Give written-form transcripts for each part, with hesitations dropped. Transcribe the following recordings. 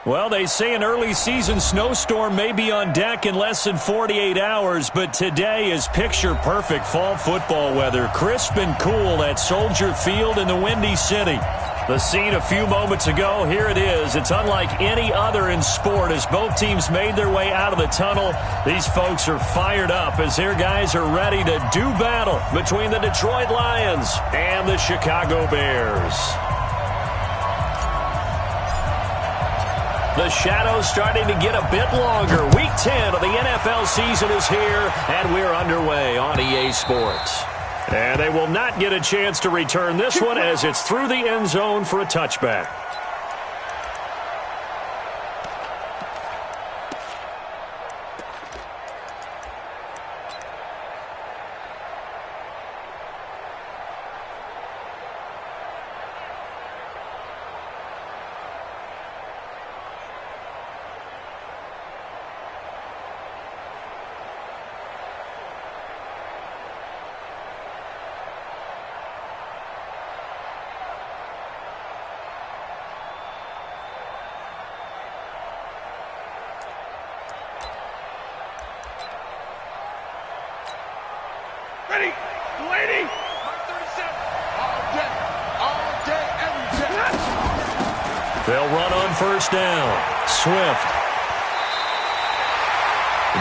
Well, they say an early season snowstorm may be on deck in less than 48 hours, but today is picture-perfect fall football weather. Crisp and cool at Soldier Field in the Windy City. The scene a few moments ago, here it is. It's unlike any other in sport as both teams made their way out of the tunnel. These folks are fired up as their guys are ready to do battle between the Detroit Lions and the Chicago Bears. The shadow's starting to get a bit longer. Week 10 of the NFL season is here, and we're underway on EA Sports. And they will not get a chance to return this one as it's through the end zone for a touchback. Ready, lady. Every day. They'll run on first down. Swift.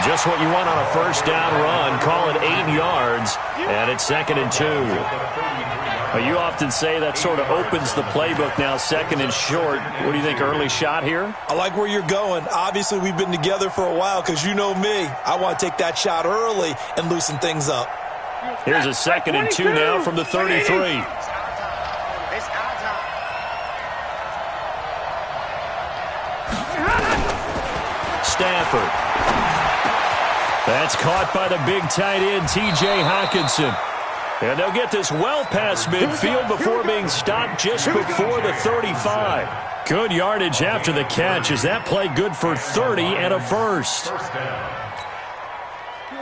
Just what you want on a first down run. Call it 8 yards, and it's 2nd and 2. You often say that sort of opens the playbook now, 2nd and short. What do you think, early shot here? I like where you're going. Obviously, we've been together for a while because you know me. I want to take that shot early and loosen things up. Here's a 2nd and 2 now from the 33. Stafford. That's caught by the big tight end, T.J. Hockenson. And they'll get this well past midfield before being stopped just before the 35. Good yardage after the catch as that play good for 30 and a first.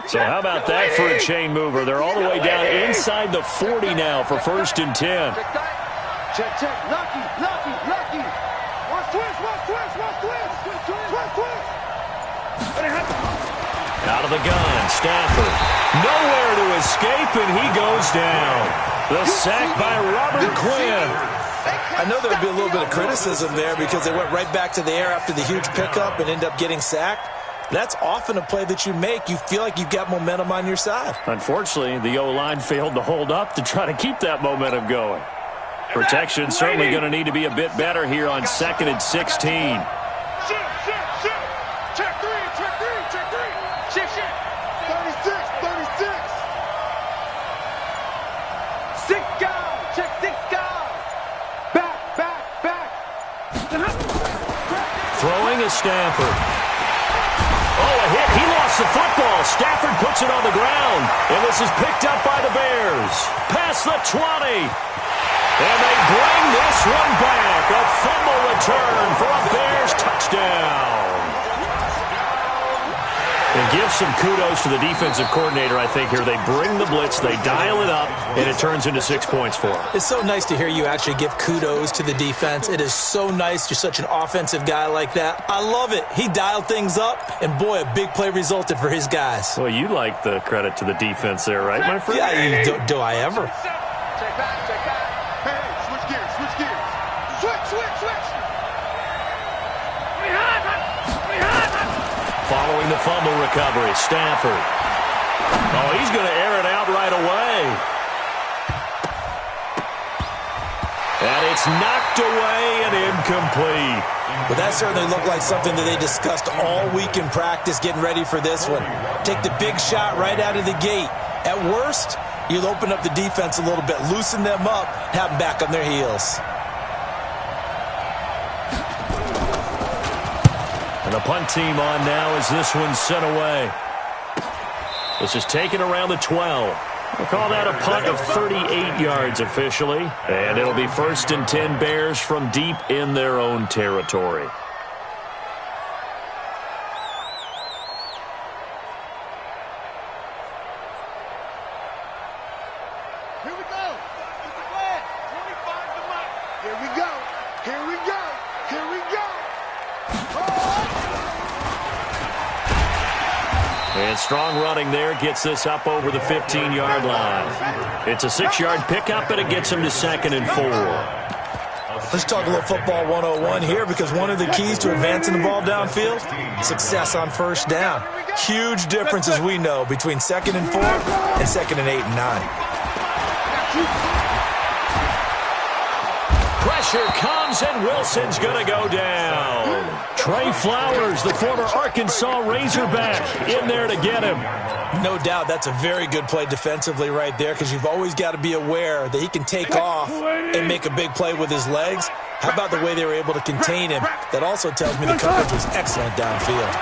So how about that for a chain mover? They're all the way down inside the 40 now for 1st and 10. Check. Lucky. Watch twist. Out of the gun, Stafford. Nowhere to escape, and he goes down. The sack by Robert Quinn. I know there would be a little bit of criticism there because they went right back to the air after the huge pickup and ended up getting sacked. That's often a play that you make. You feel like you've got momentum on your side. Unfortunately, the O-line failed to hold up to try to keep that momentum going. Protection certainly going to need to be a bit better here on 2nd and 16. Check three. 36. 6 guys. Check 6 guys. Back. Throwing is Stafford. Oh, a hit. He lost the football. Stafford puts it on the ground. And this is picked up by the Bears. Past the 20. And they bring this one back. A fumble return for a Bears touchdown. And give some kudos to the defensive coordinator, I think, here. They bring the blitz, they dial it up, and it turns into 6 points for them. It's so nice to hear you actually give kudos to the defense. It is so nice. You're such an offensive guy like that. I love it. He dialed things up, and boy, a big play resulted for his guys. Well, you like the credit to the defense there, right, my friend? Yeah, do I ever? Check back. Hey, switch gears. Switch. Following the fumble recovery, Stafford. Oh, he's going to air it out right away. And it's knocked away and incomplete. But that certainly looked like something that they discussed all week in practice getting ready for this one. Take the big shot right out of the gate. At worst, you'll open up the defense a little bit, loosen them up, have them back on their heels. And the punt team on now as this one's sent away. This is taken around the 12. We'll call that a punt of 38 yards officially. And it'll be 1st and 10 Bears from deep in their own territory. Here we go. 25 to Mike. Here we go. And strong running there gets this up over the 15-yard line. It's a 6-yard pickup, and it gets him to 2nd and 4. Let's talk a little football 101 here, because one of the keys to advancing the ball downfield, success on first down. Huge difference, as we know, between 2nd and 4 and 2nd and 8 and 9. Pressure comes, and Wilson's going to go down. Trey Flowers, the former Arkansas Razorback, in there to get him. No doubt that's a very good play defensively right there, because you've always got to be aware that he can take off and make a big play with his legs. How about the way they were able to contain him? That also tells me the coverage was excellent downfield.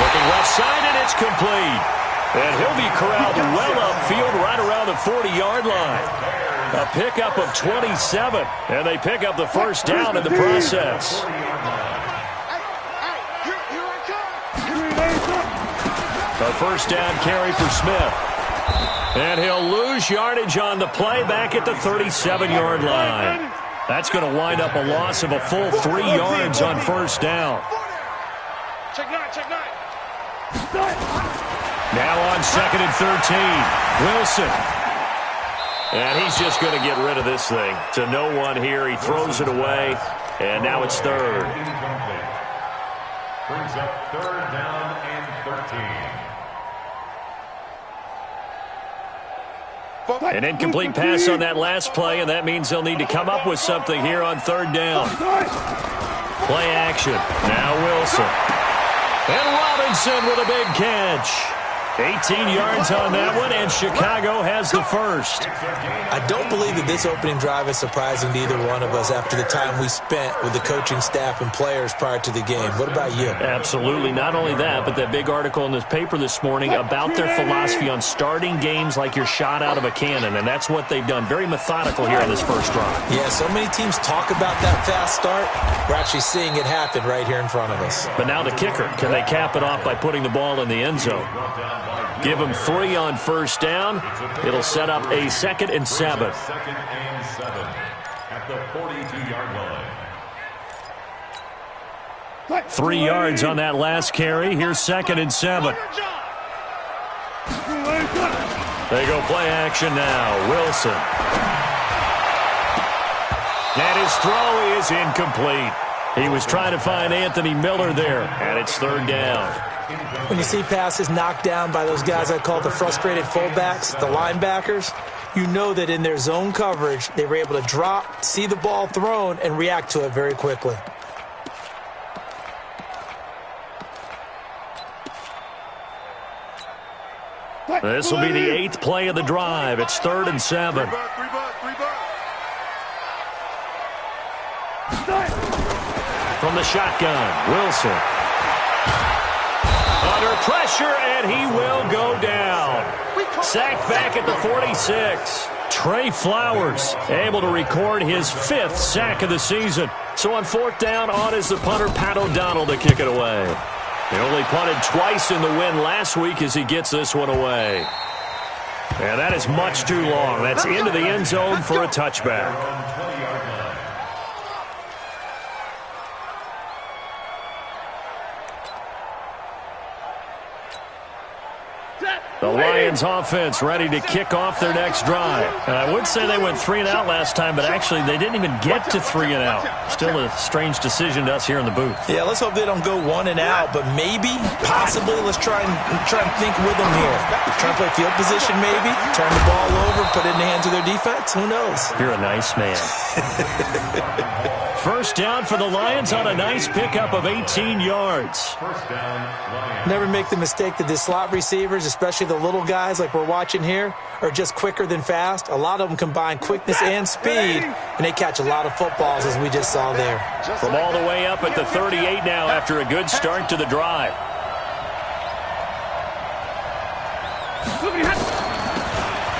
Looking left side, and it's complete. And he'll be corralled well upfield right around the 40-yard line. A pickup of 27, and they pick up the first down in the process. A first down carry for Smith. And he'll lose yardage on the play back at the 37-yard line. That's going to wind up a loss of a full 3 yards on first down. Check 9, check 9. Now on 2nd and 13, Wilson. And he's just going to get rid of this thing. To no one here. He throws it away, and now it's 3rd. Brings up 3rd down and 13. An incomplete pass on that last play, and that means they'll need to come up with something here on 3rd down. Play action. Now Wilson. And Robinson with a big catch. 18 yards on that one, and Chicago has the first. I don't believe that this opening drive is surprising to either one of us after the time we spent with the coaching staff and players prior to the game. What about you? Absolutely. Not only that, but that big article in this paper this morning about their philosophy on starting games like you're shot out of a cannon, and that's what they've done. Very methodical here in this first drive. Yeah, so many teams talk about that fast start. We're actually seeing it happen right here in front of us. But now the kicker. Can they cap it off by putting the ball in the end zone? Give them 3 on first down. It'll set up a 2nd and 7. 2nd and 7 at the 42-yard line. 3 yards on that last carry. Here's 2nd and 7. They go play action now. Wilson. And his throw is incomplete. He was trying to find Anthony Miller there, and it's 3rd down. When you see passes knocked down by those guys I call the frustrated fullbacks, the linebackers, you know that in their zone coverage, they were able to drop, see the ball thrown, and react to it very quickly. This will be the 8th play of the drive. It's 3rd and 7. From the shotgun, Wilson. Under pressure, and he will go down. Sacked back at the 46. Trey Flowers able to record his 5th sack of the season. So on 4th down, on is the punter, Pat O'Donnell, to kick it away. He only punted twice in the win last week as he gets this one away. And that is much too long. That's into the end zone for a touchback. The Lions offense ready to kick off their next drive. And I would say they went 3 and out last time, but actually they didn't even get to 3 and out. Still a strange decision to us here in the booth. Yeah, let's hope they don't go 1 and out, but maybe, possibly, let's try and think with them here. Try and play field position maybe, turn the ball over, put it in the hands of their defense. Who knows? You're a nice man. First down for the Lions on a nice pickup of 18 yards. First down, Lions. Never make the mistake that the slot receivers, especially the little guys like we're watching here, are just quicker than fast. A lot of them combine quickness and speed, and they catch a lot of footballs, as we just saw there. From all the way up at the 38 now after a good start to the drive.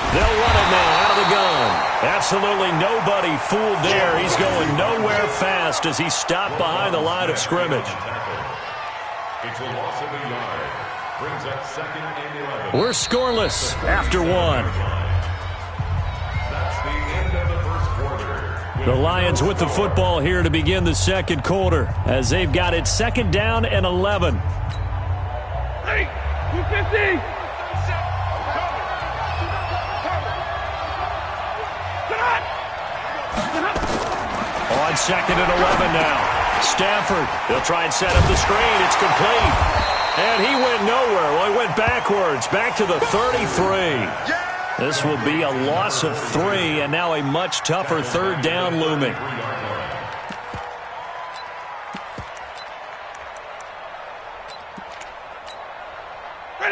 They'll run it now out of the gun. Absolutely nobody fooled there. He's going nowhere fast as he's stopped behind the line of scrimmage. It's a loss of a yard. Brings up 2nd and 11. We're scoreless after 1. That's the end of the first quarter. The Lions with the football here to begin the second quarter as they've got it 2nd down and 11. Hey, 250. On 2nd and 11 now. Stafford, they'll try and set up the screen. It's complete. And he went nowhere. Well, he went backwards, back to the 33. This will be a loss of 3, and now a much tougher 3rd down looming.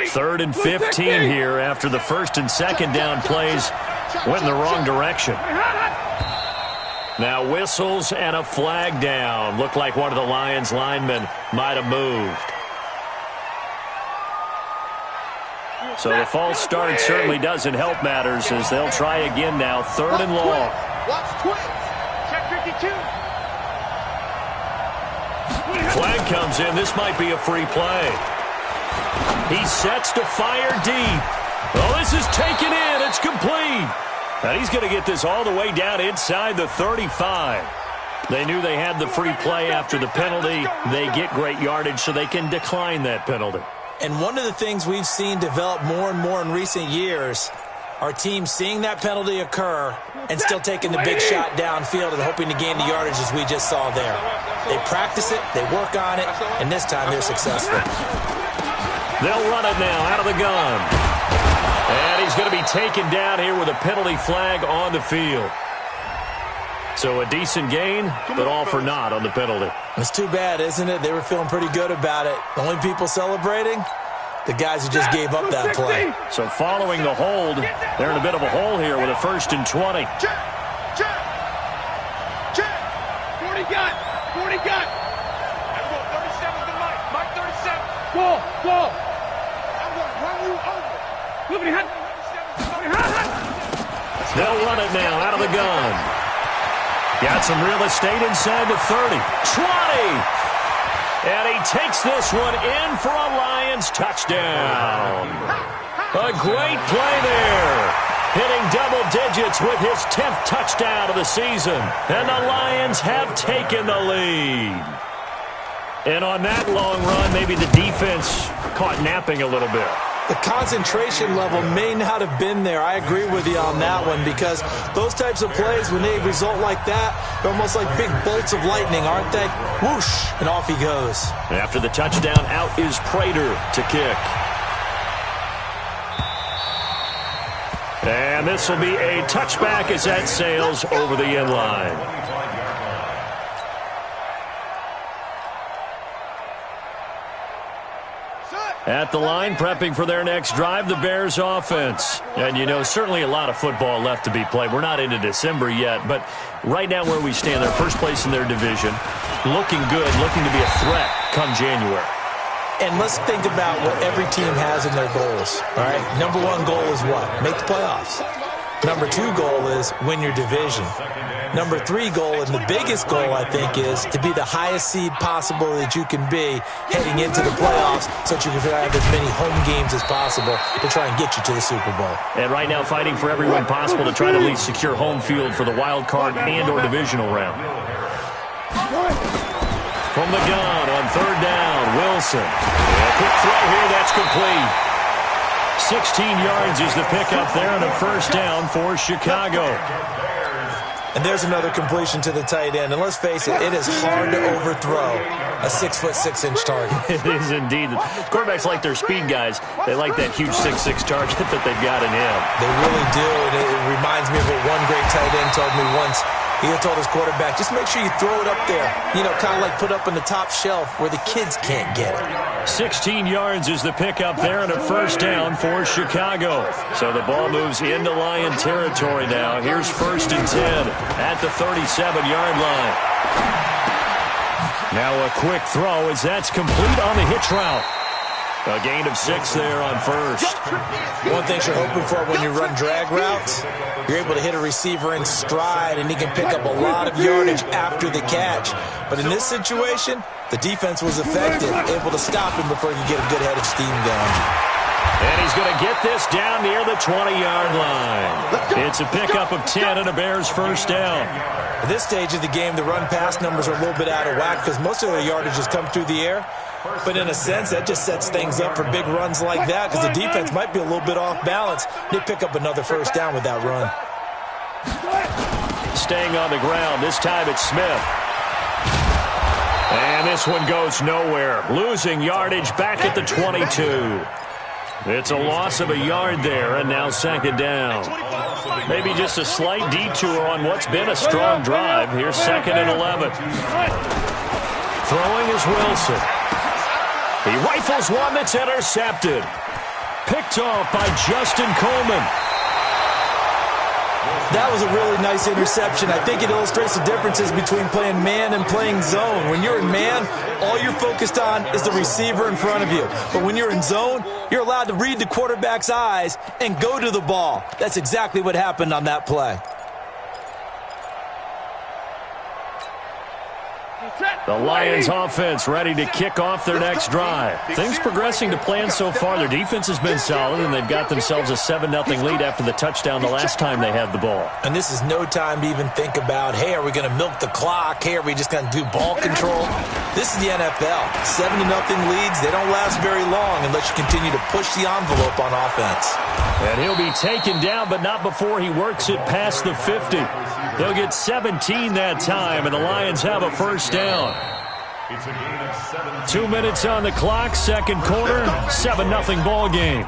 Third and 15 here after the 1st and 2nd down plays went in the wrong direction. Now whistles and a flag down. Looked like one of the Lions linemen might have moved. So the false start certainly doesn't help matters as they'll try again now. 3rd and long. Flag comes in. This might be a free play. He sets to fire deep. Oh, this is taken in. It's complete. And he's going to get this all the way down inside the 35. They knew they had the free play after the penalty. They get great yardage so they can decline that penalty. And one of the things we've seen develop more and more in recent years are teams seeing that penalty occur and still taking the big shot downfield and hoping to gain the yardage as we just saw there. They practice it, they work on it, and this time they're successful. They'll run it now out of the gun. And he's going to be taken down here with a penalty flag on the field. So a decent gain, but all for naught on the penalty. It's too bad, isn't it? They were feeling pretty good about it. The only people celebrating, the guys who just gave up that play. So following the hold, they're in a bit of a hole here with a 1st and 20. Check. 40 got. 40 got. 37's the Mike. Mike 37. Ball. I'm going to run you over. They'll run it now out of the gun. Got some real estate inside the 30. 20. And he takes this one in for a Lions touchdown. A great play there. Hitting double digits with his 10th touchdown of the season. And the Lions have taken the lead. And on that long run, maybe the defense caught napping a little bit. The concentration level may not have been there. I agree with you on that one because those types of plays, when they result like that, they're almost like big bolts of lightning, aren't they? Whoosh, and off he goes. After the touchdown, out is Prater to kick. And this will be a touchback as that sails over the end line. At the line, prepping for their next drive, the Bears offense. And, you know, certainly a lot of football left to be played. We're not into December yet, but right now where we stand, they're first place in their division. Looking good, looking to be a threat come January. And let's think about what every team has in their goals, all right? Number 1 goal is what? Make the playoffs. Number 2 goal is win your division. Number 3 goal, and the biggest goal, I think, is to be the highest seed possible that you can be heading into the playoffs so that you can have as many home games as possible to try and get you to the Super Bowl. And right now fighting for every win possible to try to at least secure home field for the wild card and or divisional round. From the gun on 3rd down, Wilson. A quick throw here, that's complete. 16 yards is the pickup there and a 1st down for Chicago. And there's another completion to the tight end. And let's face it, it is hard to overthrow a 6'6" target. It is indeed. Quarterbacks like their speed guys. They like that huge 6'6" target that they've got in him. They really do. And it reminds me of what one great tight end told me once. He told his quarterback, just make sure you throw it up there. You know, kind of like put up on the top shelf where the kids can't get it. 16 yards is the pickup there and a 1st down for Chicago. So the ball moves into Lion territory now. Here's 1st and 10 at the 37-yard line. Now a quick throw as that's complete on the hitch route. A gain of 6 there on 1st. One thing you're hoping for when you run drag routes, you're able to hit a receiver in stride and he can pick up a lot of yardage after the catch. But in this situation, the defense was effective, able to stop him before he could get a good head of steam going. And he's going to get this down near the 20-yard line. It's a pickup of 10 and a Bears first down. At this stage of the game, the run-pass numbers are a little bit out of whack because most of their yardage has come through the air. But in a sense, that just sets things up for big runs like that because the defense might be a little bit off balance. They pick up another first down with that run. Staying on the ground, this time it's Smith. And this one goes nowhere. Losing yardage back at the 22. It's a loss of a yard there, and now second down. Maybe just a slight detour on what's been a strong drive. Here's 2nd and 11. Throwing is Wilson. He rifles one that's intercepted. Picked off by Justin Coleman. That was a really nice interception. I think it illustrates the differences between playing man and playing zone. When you're in man, all you're focused on is the receiver in front of you. But when you're in zone, you're allowed to read the quarterback's eyes and go to the ball. That's exactly what happened on that play. The Lions offense ready to kick off their next drive. Things progressing to plan so far. Their defense has been solid, and they've got themselves a 7-0 lead after the touchdown the last time they had the ball. And this is no time to even think about, hey, are we going to milk the clock? Hey, are we just going to do ball control? This is the NFL. 7-0 leads, they don't last very long unless you continue to push the envelope on offense. And he'll be taken down, but not before he works it past the 50. They'll get 17 that time, and the Lions have a first down. 2 minutes on the clock, second quarter, 7-0 ball game.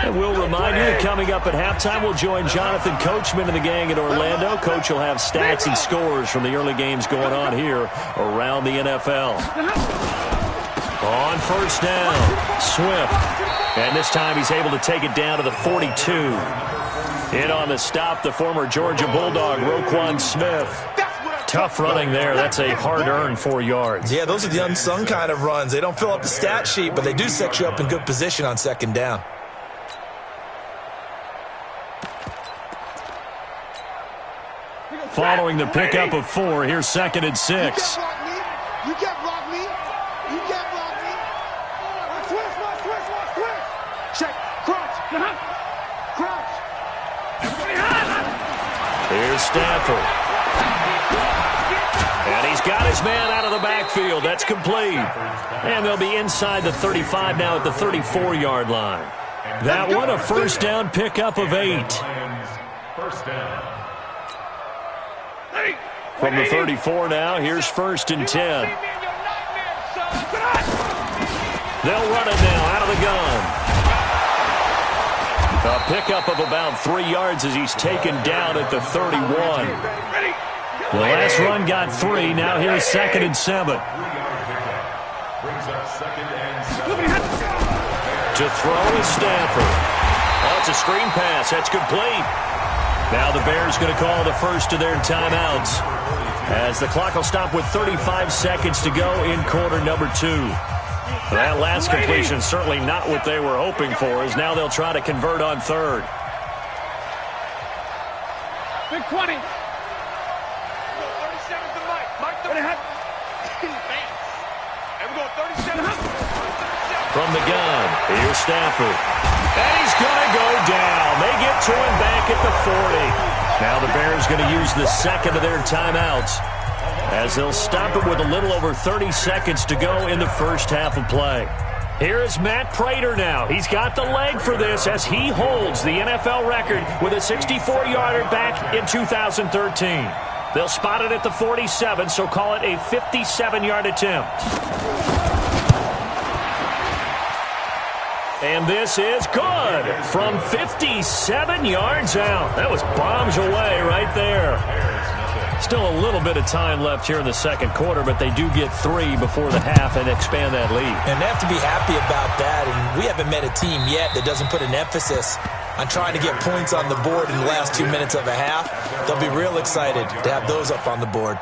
And we'll remind you that coming up at halftime, we'll join Jonathan Coachman and the gang in Orlando. Coach will have stats and scores from the early games going on here around the NFL. On first down, Swift. And this time he's able to take it down to the 42. In on the stop, the former Georgia Bulldog, Roquan Smith. Tough running there. That's a hard-earned 4 yards. Yeah, those are the unsung kind of runs. They don't fill up the stat sheet, but they do set you up in good position on second down. Following the pickup of 4, here's 2nd and 6. You can't block me. You can't block me. Switch. Check. Crouch. Crouch. Here's Stafford. And he's got his man out of the backfield. That's complete. And they'll be inside the 35 now at the 34-yard line. That one a first down pickup of 8. First down. From the 34 now, here's 1st and 10. They'll run it now out of the gun. A pickup of about 3 yards as he's taken down at the 31. The last run got 3. Now here's 2nd and 7. To throw is Stafford. Oh, it's a screen pass. That's complete. Now the Bears going to call the first of their timeouts as the clock will stop with 35 seconds to go in quarter number 2. That last completion certainly not what they were hoping for, as now they'll try to convert on third. Big 20. 37's the Mike. Mike 30. And we go 37. From the gun, here's Stafford. And he's going to go down. They get to him back at the 40. Now the Bears going to use the second of their timeouts as they'll stop it with a little over 30 seconds to go in the first half of play. Here is Matt Prater now. He's got the leg for this as he holds the NFL record with a 64-yarder back in 2013. They'll spot it at the 47, so call it a 57-yard attempt. And this is good from 57 yards out. That was bombs away right there. Still a little bit of time left here in the second quarter, but they do get 3 before the half and expand that lead. And they have to be happy about that. And we haven't met a team yet that doesn't put an emphasis on trying to get points on the board in the last 2 minutes of a half. They'll be real excited to have those up on the board.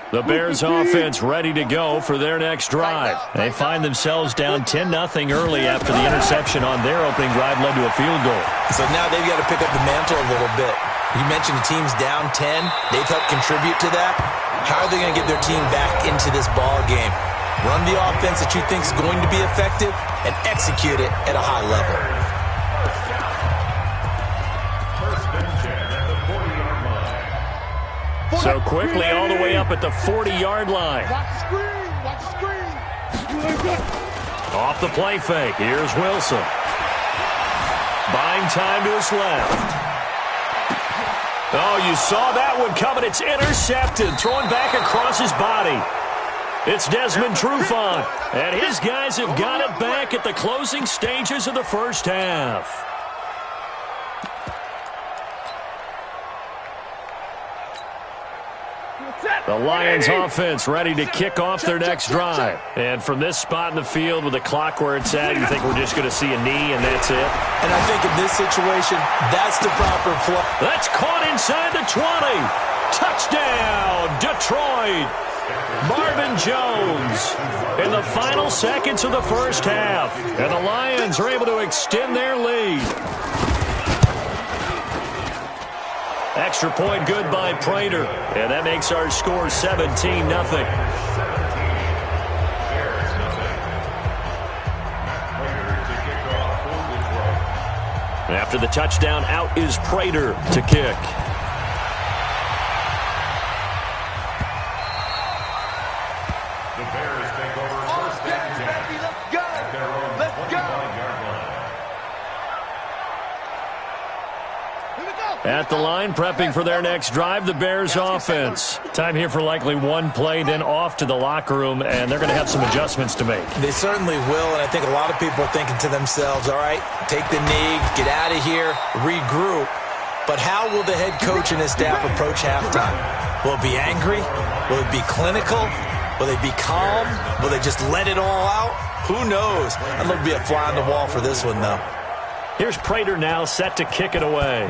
The Bears offense ready to go for their next drive. They find themselves down 10-0 early after the interception on their opening drive led to a field goal. So now they've got to pick up the mantle a little bit. You mentioned the team's down 10. They've helped contribute to that. How are they going to get their team back into this ball game? Run the offense that you think is going to be effective and execute it at a high level. So quickly all the way up at the 40-yard line. Watch the screen. Watch the screen. Off the play fake. Here's Wilson. Buying time to his left. Oh, you saw that one coming. It's intercepted. Throwing back across his body. It's Desmond Trufant. And his guys have got it back at the closing stages of the first half. The Lions offense ready to kick off their next drive. And from this spot in the field with the clock where it's at, you think we're just going to see a knee and that's it? And I think in this situation, that's the proper play. That's caught inside the 20. Touchdown, Detroit. Marvin Jones in the final seconds of the first half. And the Lions are able to extend their lead. Extra point good by Prater. And that makes our score 17-0. After the touchdown, out is Prater to kick. The Bears take over first and 10. Let's go. At their own Let's go. 25-yard line. At the line, prepping for their next drive, the Bears offense. Time here for likely one play, then off to the locker room, and they're going to have some adjustments to make. They certainly will, and I think a lot of people are thinking to themselves, all right, take the knee, get out of here, regroup. But how will the head coach and his staff approach halftime? Will it be angry? Will it be clinical? Will they be calm? Will they just let it all out? Who knows? I'd love to be a fly on the wall for this one, though. Here's Prater now set to kick it away.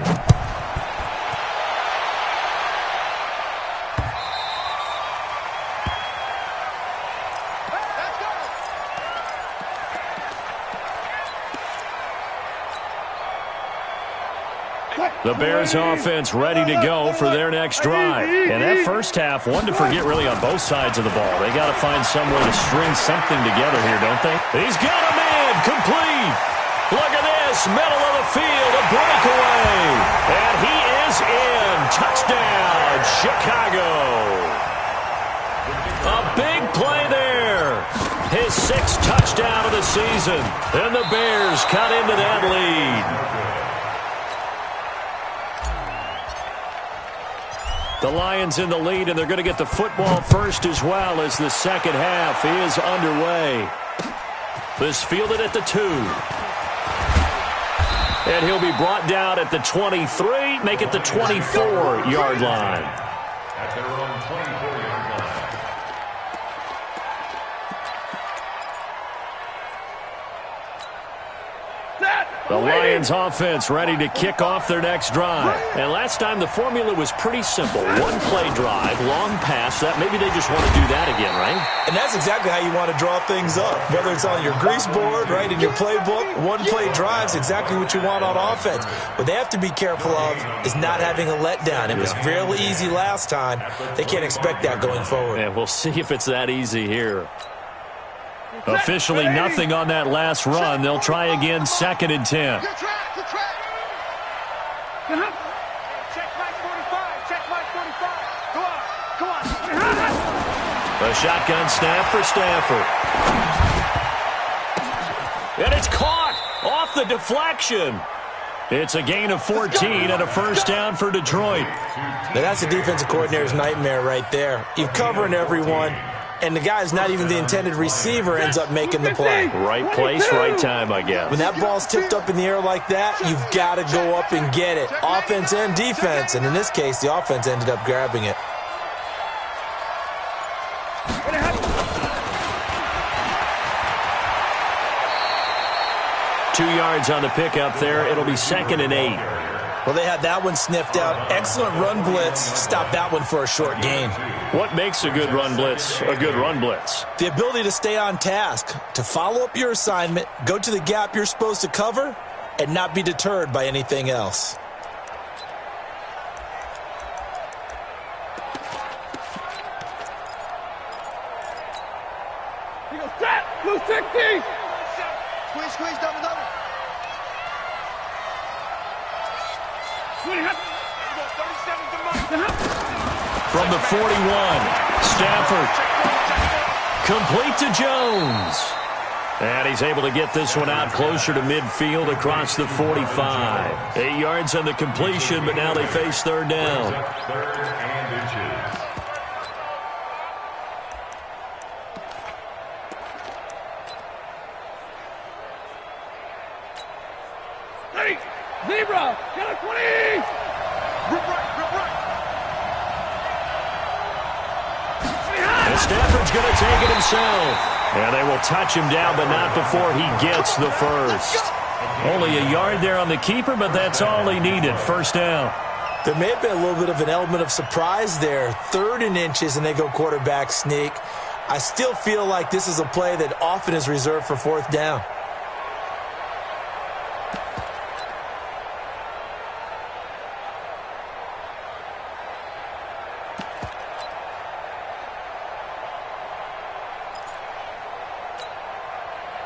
The Bears offense ready to go for their next drive. And that first half, one to forget really on both sides of the ball. They got to find some way to string something together here, don't they? He's got a man, complete. Look at this, middle of the field, a breakaway. And he is in. Touchdown, Chicago. A big play there. His sixth touchdown of the season. And the Bears cut into that lead. The Lions in the lead, and they're going to get the football first as well as the second half is underway. This fielded at the 2. And he'll be brought down at the 23, make it the 24-yard line. At their own 24-yard line. The Lions offense ready to kick off their next drive. And last time the formula was pretty simple. One play drive, long pass. That maybe they just want to do that again, right? And that's exactly how you want to draw things up. Whether it's on your grease board, right, in your playbook, one play drive is exactly what you want on offense. What they have to be careful of is not having a letdown. It was really easy last time. They can't expect that going forward. And we'll see if it's that easy here. Officially nothing on that last run. They'll try again, 2nd and 10. Good track, good track. Check Mike 45. Check Mike 45. Come on. A shotgun snap for Stafford. And it's caught off the deflection. It's a gain of 14 and a first down for Detroit. Now that's the defensive coordinator's nightmare right there. You're covering everyone, and the guy's not even the intended receiver ends up making the play. Right place, right time, I guess. When that ball's tipped up in the air like that, you've got to go up and get it. Offense and defense, and in this case, the offense ended up grabbing it. Two yards on the pickup there. It'll be 2nd and 8. Well, they had that one sniffed out. Excellent run blitz. Stop that one for a short gain. What makes a good run blitz a good run blitz? The ability to stay on task, to follow up your assignment, go to the gap you're supposed to cover, and not be deterred by anything else. He goes, set! Blue 60! Squeeze, squeeze, double, double. 20, 37 to Mike. From the 41, Stafford. Complete to Jones. And he's able to get this one out closer to midfield across the 45. 8 yards on the completion, but now they face third down. Third and inches. Ready! Zebra! Get a 20! Rip right, rip right. And Stafford's going to take it himself. And they will touch him down, but not before he gets the first. Only a yard there on the keeper, but that's all he needed. First down. There may have been a little bit of an element of surprise there. 3rd and inches, and they go quarterback sneak. I still feel like this is a play that often is reserved for 4th down.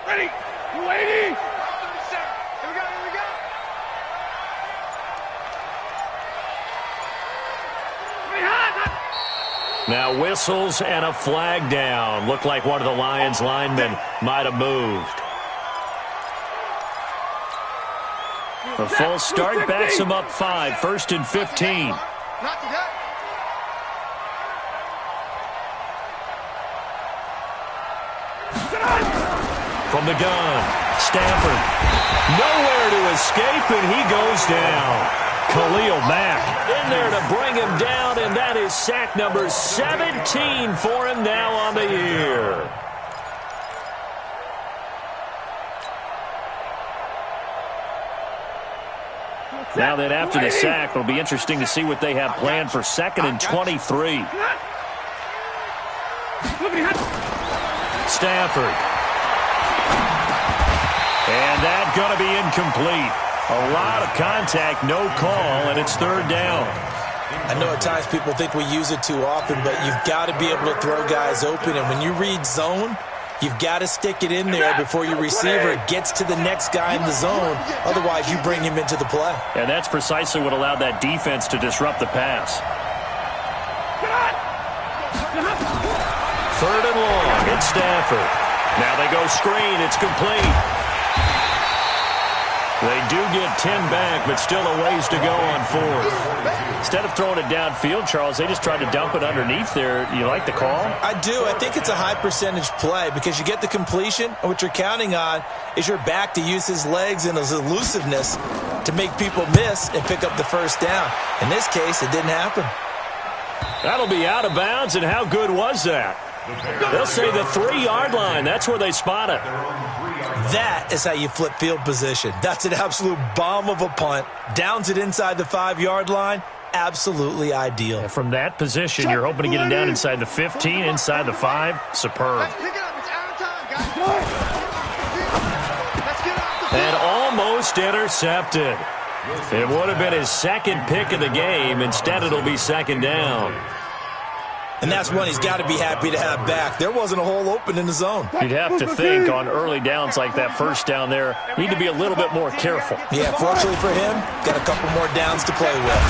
Ready! 280! 37. Here we go, here we go. Now whistles and a flag down. Looked like one of the Lions linemen might have moved. A false start backs him up 5. 1st and 15. Not today. From the gun, Stafford. Nowhere to escape, and he goes down. Khalil Mack in there to bring him down, and that is sack number 17 for him now on the year. Now that after the sack, it'll be interesting to see what they have planned for 2nd and 23. Stafford. And that's going to be incomplete. A lot of contact, no call, and it's 3rd down. I know at times people think we use it too often, but you've got to be able to throw guys open. And when you read zone, you've got to stick it in there before your receiver gets to the next guy in the zone. Otherwise, you bring him into the play. And that's precisely what allowed that defense to disrupt the pass. 3rd and long, it's Stafford. Now they go screen, it's complete. They do get 10 back, but still a ways to go on 4th. Instead of throwing it downfield, Charles, they just tried to dump it underneath there. You like the call? I do. I think it's a high percentage play because you get the completion, and what you're counting on is your back to use his legs and his elusiveness to make people miss and pick up the first down. In this case, it didn't happen. That'll be out of bounds, and how good was that? They'll say the 3-yard line. That's where they spot it. That is how you flip field position. That's an absolute bomb of a punt. Downs it inside the 5-yard line. Absolutely ideal. And from that position, you're hoping to get it down inside the 15, inside the 5. Superb. And almost intercepted. It would have been his 2nd pick of the game. Instead, it'll be 2nd down. And that's one he's got to be happy to have back. There wasn't a hole open in the zone. You'd have to think on early downs like that first down there, need to be a little bit more careful. Yeah, fortunately for him, got a couple more downs to play with.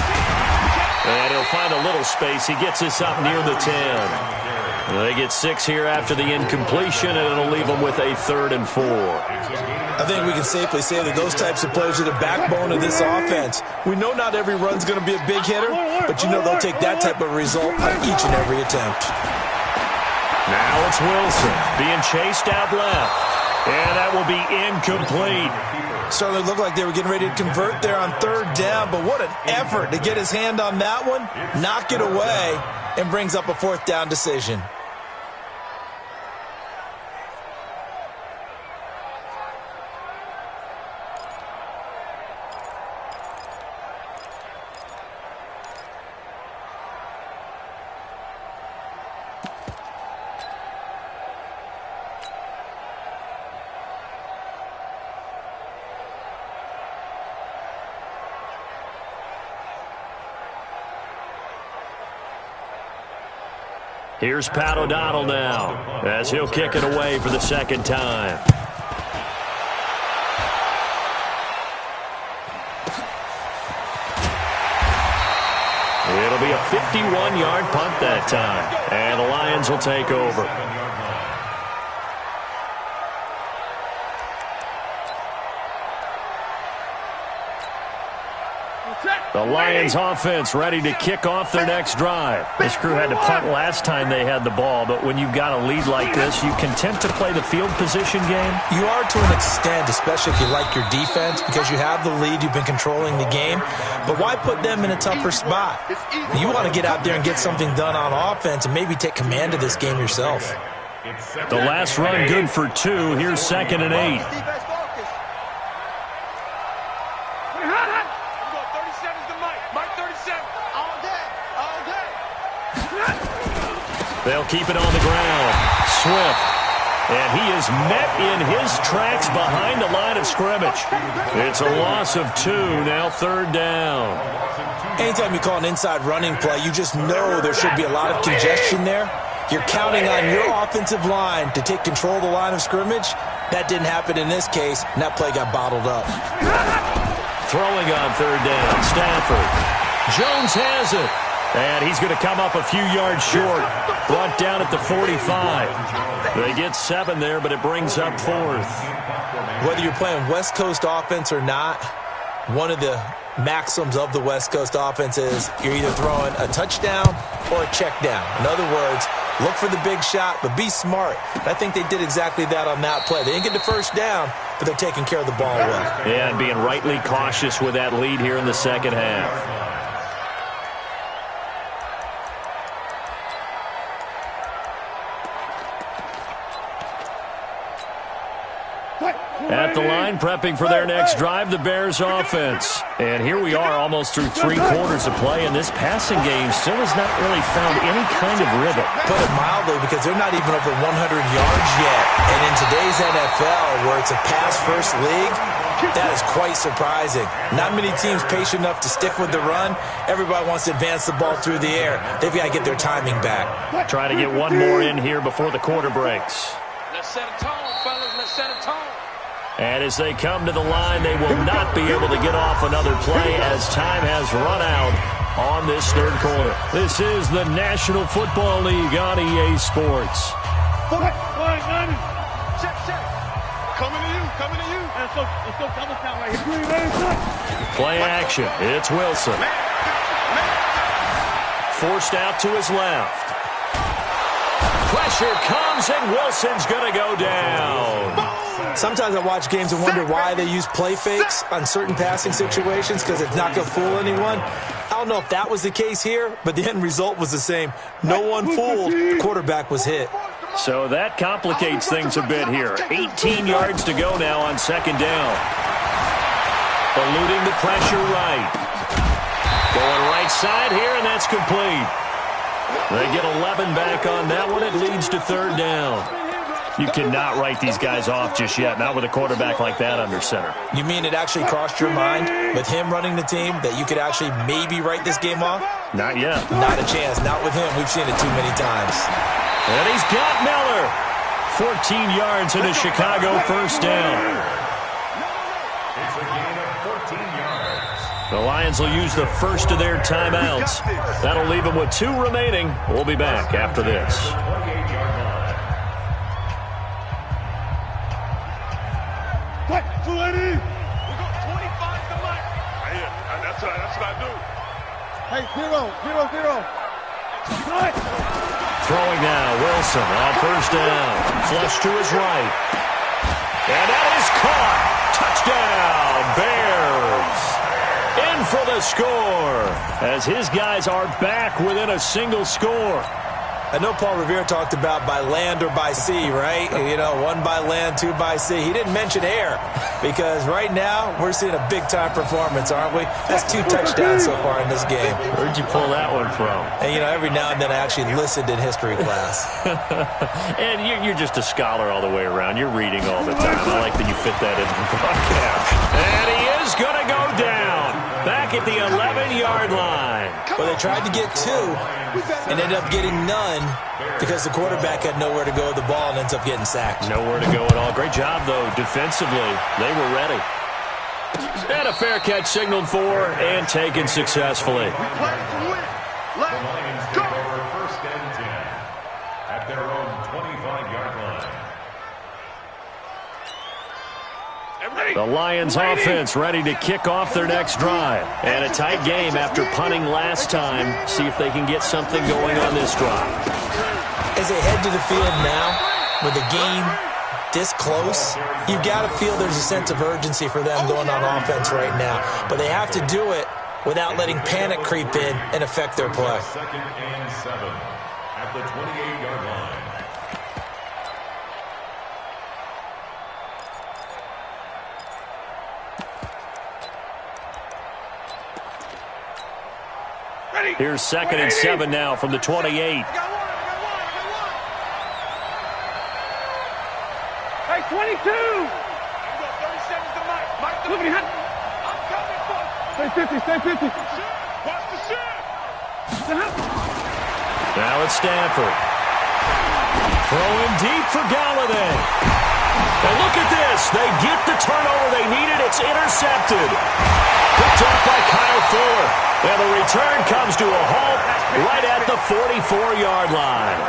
And he'll find a little space. He gets this up near the 10. And they get 6 here after the incompletion, and it'll leave them with a 3rd and 4. I think we can safely say that those types of plays are the backbone of this offense. We know not every run's going to be a big hitter, but you know they'll take that type of result on each and every attempt. Now it's Wilson being chased out left, and that will be incomplete. Certainly looked like they were getting ready to convert there on 3rd down, but what an effort to get his hand on that one, knock it away, and brings up a 4th down decision. Here's Pat O'Donnell now as he'll kick it away for the second time. It'll be a 51-yard punt that time, and the Lions will take over. The Lions offense ready to kick off their next drive. This crew had to punt last time they had the ball, but when you've got a lead like this, you content to play the field position game? You are to an extent, especially if you like your defense, because you have the lead, you've been controlling the game. But why put them in a tougher spot? You want to get out there and get something done on offense and maybe take command of this game yourself. The last run good for 2. Here's 2nd and 8. They'll keep it on the ground. Swift. And he is met in his tracks behind the line of scrimmage. It's a loss of 2. Now 3rd down. Anytime you call an inside running play, you just know there should be a lot of congestion there. You're counting on your offensive line to take control of the line of scrimmage. That didn't happen in this case, and that play got bottled up. Throwing on 3rd down. Stafford. Jones has it. And he's going to come up a few yards short. Brought down at the 45. They get 7 there, but it brings up 4th. Whether you're playing West Coast offense or not, one of the maxims of the West Coast offense is you're either throwing a touchdown or a check down. In other words, look for the big shot, but be smart. And I think they did exactly that on that play. They didn't get the first down, but they're taking care of the ball well. Yeah, and being rightly cautious with that lead here in the second half. At the line, prepping for their next drive, the Bears offense. And here we are almost through 3 quarters of play, and this passing game still has not really found any kind of rhythm. Put it mildly, because they're not even over 100 yards yet. And in today's NFL, where it's a pass-first league, that is quite surprising. Not many teams patient enough to stick with the run. Everybody wants to advance the ball through the air. They've got to get their timing back. Try to get one more in here before the quarter breaks. Let's set a tone, fellas. Let's set a tone. And as they come to the line, they will not be able to get off another play as time has run out on this 3rd quarter. This is the National Football League on EA Sports. Coming to you. Let's go double count right here. Play action. It's Wilson. Forced out to his left. Pressure comes, and Wilson's going to go down. Sometimes I watch games and wonder why they use play fakes on certain passing situations, because it's not going to fool anyone. I don't know if that was the case here, but the end result was the same. No one fooled. The quarterback was hit. So that complicates things a bit here. 18 yards to go now on 2nd down. Eluding the pressure right. Going right side here, and that's complete. They get 11 back on that one. It leads to 3rd down. You cannot write these guys off just yet, not with a quarterback like that under center. You mean it actually crossed your mind with him running the team that you could actually maybe write this game off? Not yet. Not a chance. Not with him. We've seen it too many times. And he's got Miller. 14 yards and a Chicago 1st down. It's a gain of 14 yards. The Lions will use the first of their timeouts. That'll leave them with 2 remaining. We'll be back after this. Hey, 0-0-0. Throwing now, Wilson on 1st down. Flush to his right. And that is caught. Touchdown, Bears. In for the score as his guys are back within a single score. I know Paul Revere talked about by land or by sea, right? You know, 1 by land, 2 by sea. He didn't mention air because right now we're seeing a big-time performance, aren't we? That's 2 touchdowns so far in this game. Where'd you pull that one from? And, you know, every now and then I actually listened in history class. And you're just a scholar all the way around. You're reading all the time. I like that you fit that into the broadcast. And he is going to go down. back at the 11-yard line. Well, they tried to get 2 and ended up getting none because the quarterback had nowhere to go with the ball and ends up getting sacked. Nowhere to go at all. Great job, though, defensively. They were ready. And a fair catch signaled for and taken successfully. The Lions take over 1st and 10 at their own 25-yard line. The Lions offense ready to kick off their next drive. And a tight game after punting last time. See if they can get something going on this drive. As they head to the field now, with the game this close, you've got to feel there's a sense of urgency for them going on offense right now. But they have to do it without letting panic creep in and affect their play. 2nd and 7 at the 28-yard line. Here's 2nd and 7 now from the 28. Hey, 22! 37 to Mike. Mike, look at him. I'm coming, boy. Stay 50, stay 50. Watch the shit. Now it's Stafford. Throwing deep for Galladay. And look at this. They get the turnover they needed. It's intercepted. Picked up by Kyle Fuller. And the return comes to a halt right at the 44-yard line.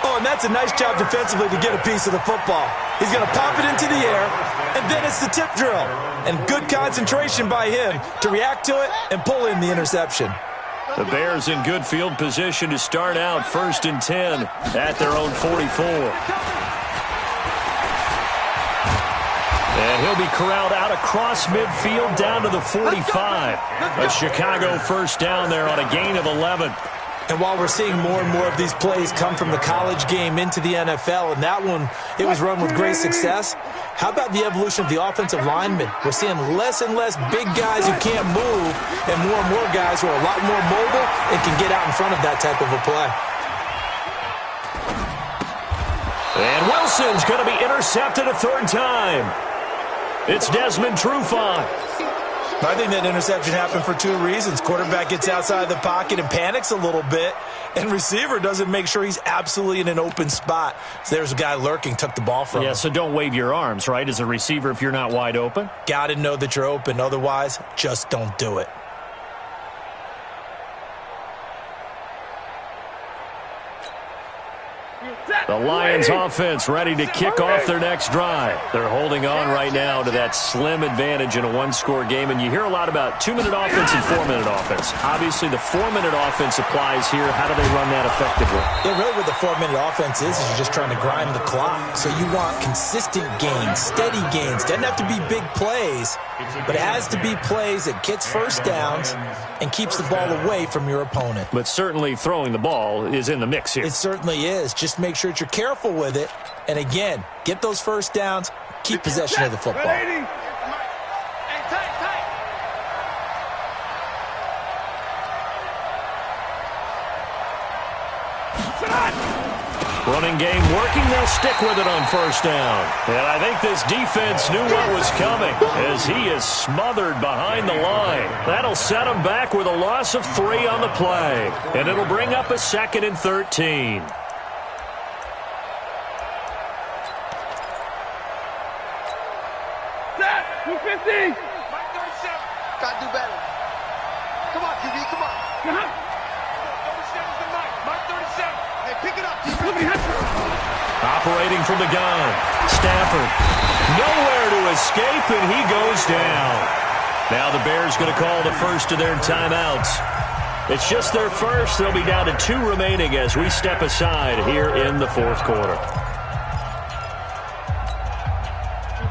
Oh, and that's a nice job defensively to get a piece of the football. He's going to pop it into the air, and then it's the tip drill. And good concentration by him to react to it and pull in the interception. The Bears in good field position to start out 1st and 10 at their own 44. And he'll be corralled out across midfield down to the 45. A Chicago first down there on a gain of 11. And while we're seeing more and more of these plays come from the college game into the NFL, and that one, it was run with great success, how about the evolution of the offensive linemen? We're seeing less and less big guys who can't move and more guys who are a lot more mobile and can get out in front of that type of a play. And Wilson's going to be intercepted a 3rd time. It's Desmond Trufant. I think that interception happened for 2 reasons. Quarterback gets outside the pocket and panics a little bit, and receiver doesn't make sure he's absolutely in an open spot. So there's a guy lurking, took the ball from him. Yeah, so don't wave your arms, right, as a receiver if you're not wide open. Got to know that you're open. Otherwise, just don't do it. The Lions offense ready to kick off their next drive. They're holding on right now to that slim advantage in a 1-score game. And you hear a lot about 2-minute offense and 4-minute offense. Obviously, the 4-minute offense applies here. How do they run that effectively? Yeah, really what the 4-minute offense is you're just trying to grind the clock. So you want consistent gains, steady gains. Doesn't have to be big plays, but it has to be plays that gets first downs and keeps the ball away from your opponent. But certainly throwing the ball is in the mix here. It certainly is. Just make sure that you're careful with it. And again, get those first downs, keep possession of the football. Running game working, they'll stick with it on 1st down. And I think this defense knew what was coming as he is smothered behind the line. That'll set him back with a loss of 3 on the play. And it'll bring up a 2nd and 13. Set! 250! Mike 37. Gotta do better. Come on, QB, come on. 37's the Mike. Mike 37. Hey, pick it up. Operating from the gun. Stafford. Nowhere to escape, and he goes down. Now the Bears going to call the first of their timeouts. It's just their first. They'll be down to 2 remaining as we step aside here in the 4th quarter.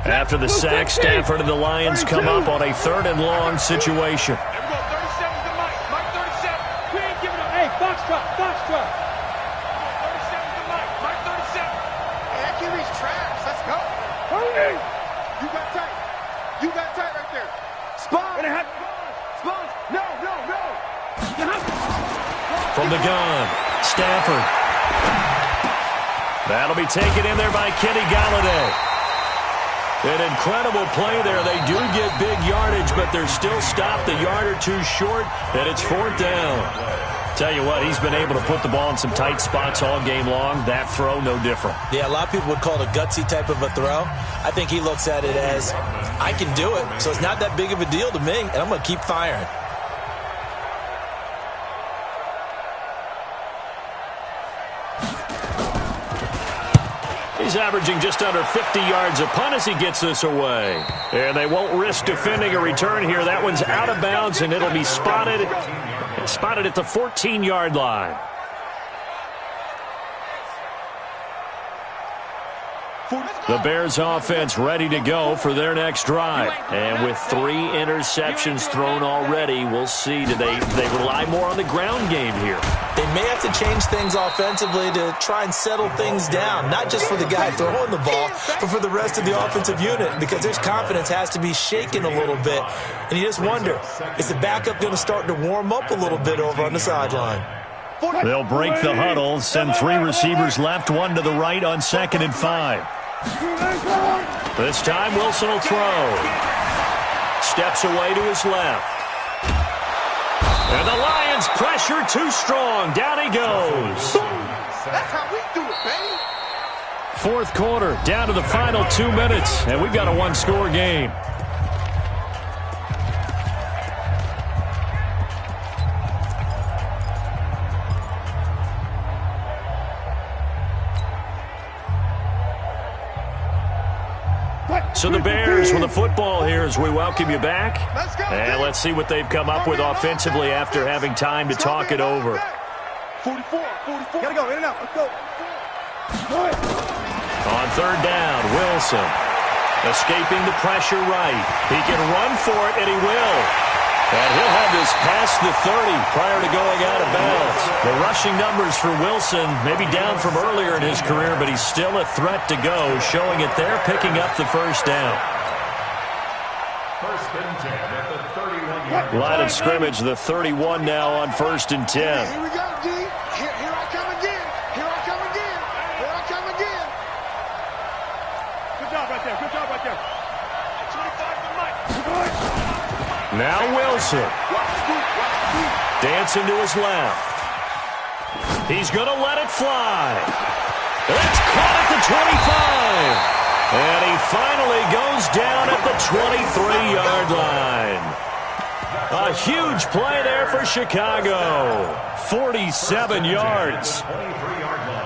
After the sack, Stafford and the Lions come up on a 3rd and long situation. There we go. 37's the Mike. Mike 37. We ain't giving up. Hey, Foxtrot, Foxtrot. 37's the Mike. Mike 37. Hey, that QB's trash. Let's go. Hurry. You got tight. You got tight right there. Spawn. Spawn. No. From the gun, Stafford. That'll be taken in there by Kenny Galladay. An incredible play there. They do get big yardage, but they're still stopped a yard or two short, and it's 4th down. Tell you what, he's been able to put the ball in some tight spots all game long. That throw, no different. Yeah, a lot of people would call it a gutsy type of a throw. I think he looks at it as, I can do it, so it's not that big of a deal to me, and I'm going to keep firing. He's averaging just under 50 yards a punt as he gets this away. And they won't risk defending a return here. That one's out of bounds, and it'll be spotted at the 14-yard line. The Bears offense ready to go for their next drive. And with 3 interceptions thrown already, we'll see. Do they rely more on the ground game here? They may have to change things offensively to try and settle things down, not just for the guy throwing the ball, but for the rest of the offensive unit, because their confidence has to be shaken a little bit. And you just wonder, is the backup going to start to warm up a little bit over on the sideline? They'll break the huddle, send 3 receivers left, 1 to the right on 2nd and 5. This time Wilson will throw. Steps away to his left. And the Lions pressure too strong. Down he goes. That's how we do it, baby. 4th quarter, down to the final 2 minutes, and we've got a 1-score game. So the Bears with the football here as we welcome you back. And let's see what they've come up with offensively after having time to talk it over. 44. Gotta go, in and out. Let's go. On 3rd down, Wilson escaping the pressure right. He can run for it, and he will. And he'll have this past the 30 prior to going out of bounds. The rushing numbers for Wilson maybe down from earlier in his career, but he's still a threat to go, showing it there, picking up the 1st down. 1st and 10 at the 31-yard line of scrimmage, the 31 now on 1st and 10. Here we go, D. Here I come again. Here I come again. Here I come again. Good job right there. 25 to Mike. Now Wilson. Dancing to his left. He's going to let it fly. It's caught at the 25. And he finally goes down at the 23-yard line. A huge play there for Chicago. 47 yards. 23-yard line.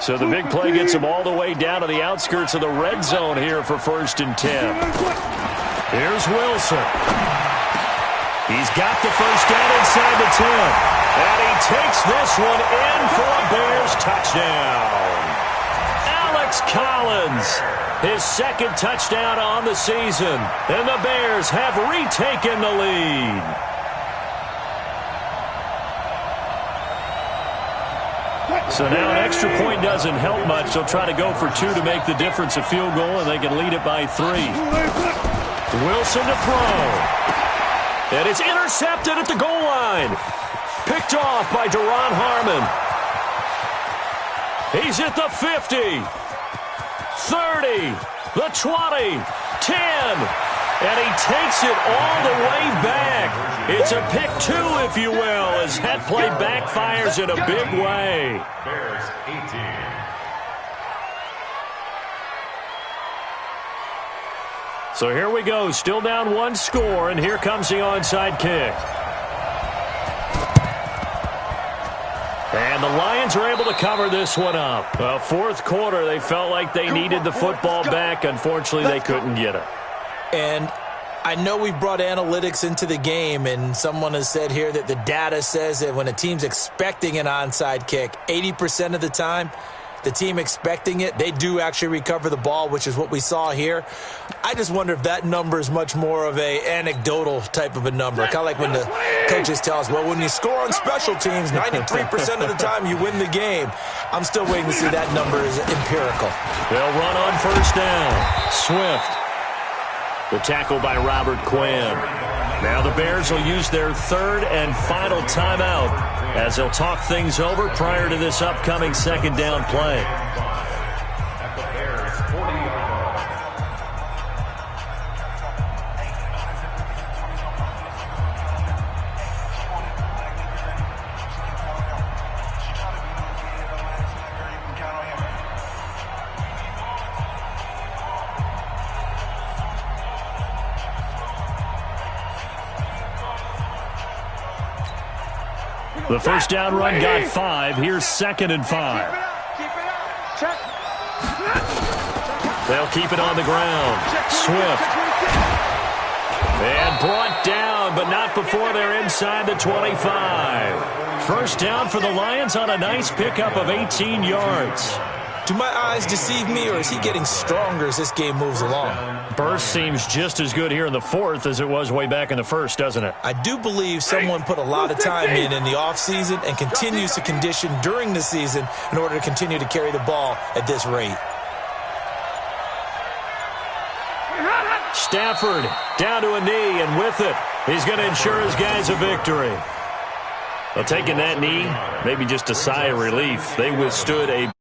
So the big play gets him all the way down to the outskirts of the red zone here for 1st and 10. Here's Wilson. He's got the 1st down inside the 10. And he takes this one in for a Bears touchdown. Alex Collins, his 2nd touchdown on the season. And the Bears have retaken the lead. So now an extra point doesn't help much. They'll try to go for 2 to make the difference a field goal, and they can lead it by 3. Wilson to throw. And it's intercepted at the goal line. Picked off by Daron Harmon. He's at the 50. 30. The 20. 10. And he takes it all the way back. It's a pick 2, if you will, as that play backfires in a big way. Bears 18. So here we go, still down 1 score, and here comes the onside kick. And the Lions are able to cover this one up. 4th quarter, they felt like they needed the football back. Unfortunately, they couldn't get it. And I know we've brought analytics into the game, and someone has said here that the data says that when a team's expecting an onside kick, 80% of the time, the team expecting it, they do actually recover the ball, which is what we saw here. I just wonder if that number is much more of a anecdotal type of a number. Kind of like when the coaches tell us, well, when you score on special teams, 93% of the time you win the game. I'm still waiting to see that number is empirical. They'll run on 1st down. Swift. The tackle by Robert Quinn. Now the Bears will use their third and final timeout as they'll talk things over prior to this upcoming second down play. At the Bears' 40-yard line. The first down run got 5. Here's 2nd and 5. Keep it up. Check. They'll keep it on the ground. Swift. And brought down, but not before they're inside the 25. First down for the Lions on a nice pickup of 18 yards. Do my eyes deceive me, or is he getting stronger as this game moves along? Burst seems just as good here in the fourth as it was way back in the first, doesn't it? I do believe someone put a lot of time in the offseason and continues to condition during the season in order to continue to carry the ball at this rate. Stafford down to a knee, and with it, he's going to ensure his guys a victory. Well, taking that knee, maybe just a sigh of relief. They withstood a